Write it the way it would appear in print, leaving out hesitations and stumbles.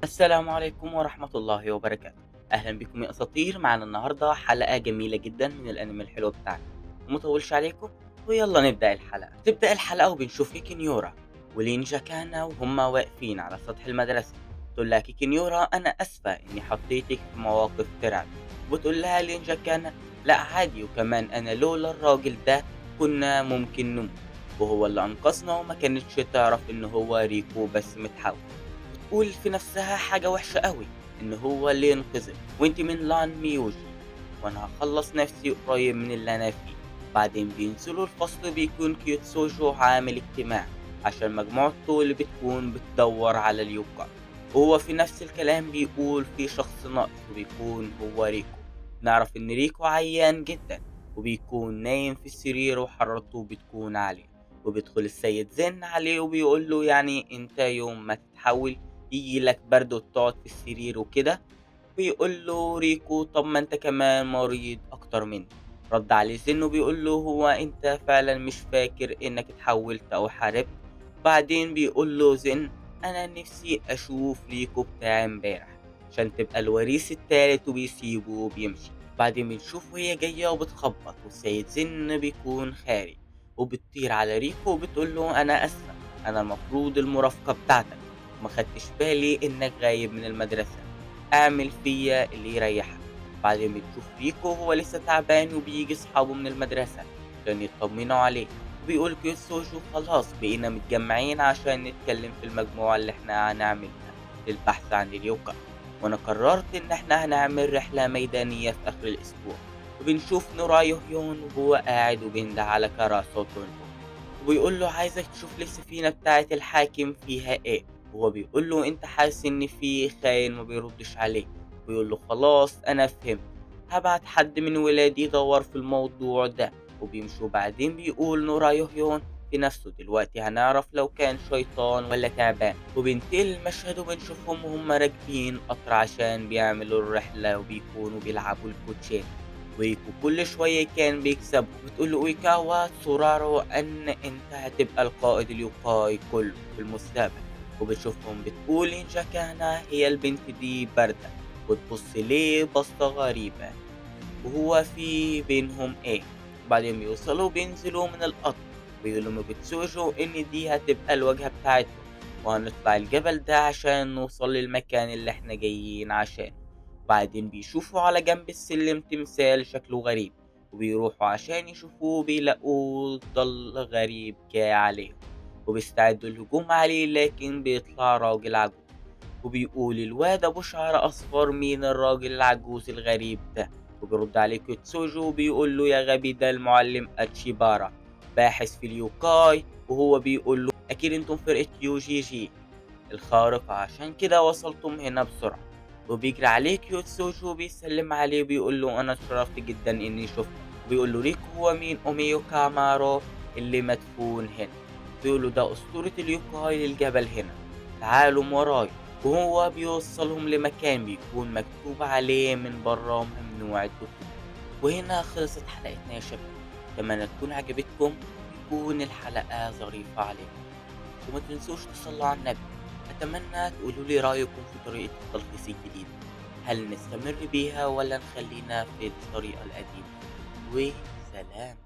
السلام عليكم ورحمة الله وبركاته. أهلا بكم يا أساطير، معنا النهاردة حلقة جميلة جدا من الأنمي الحلو بتاعنا. ومطولش عليكم ويلا نبدأ الحلقة. تبدأ الحلقة وبنشوف كيكينيورا ولينجا كانا وهما واقفين على سطح المدرسة. تقول لها كيكينيورا أنا أسفة إني حطيتك في مواقف ترعب. وبتقول لها لينجا كانا لا عادي، وكمان أنا لولا الراجل ده كنا ممكن نموت، وهو اللي أنقذنا وما كانتش تعرف إن هو ريكو بس متحول. بتقول في نفسها حاجة وحشة أوي إن هو اللي ينقذك وأنتِ من لان ميوجي، وأنا هاخلّص نفسي قريب من اللي أنا فيه. بعدين بينزلوا الفصل بيكون كيوتسوجو عامل اجتماع عشان مجموعته اللي بتكون بتدوّر على اليوكا، وهو في نفس الكلام بيقول في شخص ناقص وبيكون هو ريكو. نعرف إن ريكو عيان جدًا وبيكون نايم في السرير وحرارته بتكون عالية، وبيدخل السيد زن عليه وبيقول له يعني أنت يوم ما تتحول ييجي لك برد وتقعد في السرير وكده. بيقول له ريكو طب ما انت كمان مريض اكتر مني. رد عليه زين وبيقول له هو انت فعلا مش فاكر انك اتحولت او حاربت. بعدين بيقول له زين انا نفسي اشوف ريكو بتاع امبارح عشان تبقى الوريث التالت، وبيسيبه وبيمشي. بعدين بنشوف وهي جاية وبتخبط والسيد زين بيكون خارج، وبتطير على ريكو وبتقول له انا اسفة، انا المفروض المرافقة بتاعتك وما خدتش بالي انك غايب من المدرسة، اعمل فيا اللي يريحك. بعدين بتشوف ريكو وهو لسه تعبان وبيجي اصحابه من المدرسة عشان يطمنوا عليه، وبيقول كيوسوجو خلاص بقينا متجمعين عشان نتكلم في المجموعة اللي احنا هنعملها للبحث عن اليوكا، وانا قررت ان احنا هنعمل رحلة ميدانية في اخر الاسبوع. وبنشوف نورا يوهيون وهو قاعد وبينده على كاراسو تونجو وبيقول له عايزك تشوف لي السفينة بتاعة الحاكم فيها ايه. وهو بيقول له انت حاسس ان في خاين ما بيردش عليه. بيقول له خلاص انا فهمت، هبعت حد من ولادي يدور في الموضوع ده. وبيمشوا بعدين بيقول نورا يوهيون في نفسه دلوقتي هنعرف لو كان شيطان ولا تعبان. وبينتهي المشهد وبنشوفهم وهم راكبين قطر عشان بيعملوا الرحلة وبيكونوا بيلعبوا الكوتشينة. ويكو كل شوية كان بيكسب وبتقول له إيكاوا تسورارو أن أنت هتبقى القائد اليوكاي كله في المستقبل. وبتشوفهم بتقول إنجا كانا هي البنت دي باردة وتبص ليه بصة غريبة وهو في بينهم إيه. بعدين بيوصلوا بينزلوا من القطر بيقولوا ميبتسوجو إن دي هتبقى الواجهة بتاعتهم، وهنطلع الجبل ده عشان نوصل للمكان اللي احنا جايين عشانه. بعدين بيشوفوا على جنب السلم تمثال شكله غريب وبيروحوا عشان يشوفوه بيلاقوه ضل غريب جاي عليهم، وبيستعدوا الهجوم عليه لكن بيطلع راجل عجوز وبيقول الواد ابو شعر اصفر مين الراجل العجوز الغريب ده. وبيرد عليه كوتسوجو وبيقول له يا غبي ده المعلم اتشيبارا باحث في اليوكاي، وهو بيقول له اكيد انتم فرقة يو جي جي الخارقة عشان كده وصلتم هنا بسرعة. وبيجري عليه كيوتسوجو وبيسلم عليه وبيقول له أنا اتشرفت جدا إني شفتك. بيقول له ريكو هو مين أوميو كامارو اللي مدفون هنا. بيقول له ده أسطورة اليوكاي للجبل هنا، تعالوا وراي. وهو بيوصلهم لمكان بيكون مكتوب عليه من بره ممنوع الدخول. وهنا خلصت حلقتنا يا شباب، أتمنى تكون عجبتكم وتكون الحلقة ظريفة عليكم، وما تنسوش تصلوا على النبي. أتمنى تقولوا لي رأيكم في طريقة التلخيص الجديدة، هل نستمر بيها ولا نخلينا في الطريقة القديمة؟ وسلام.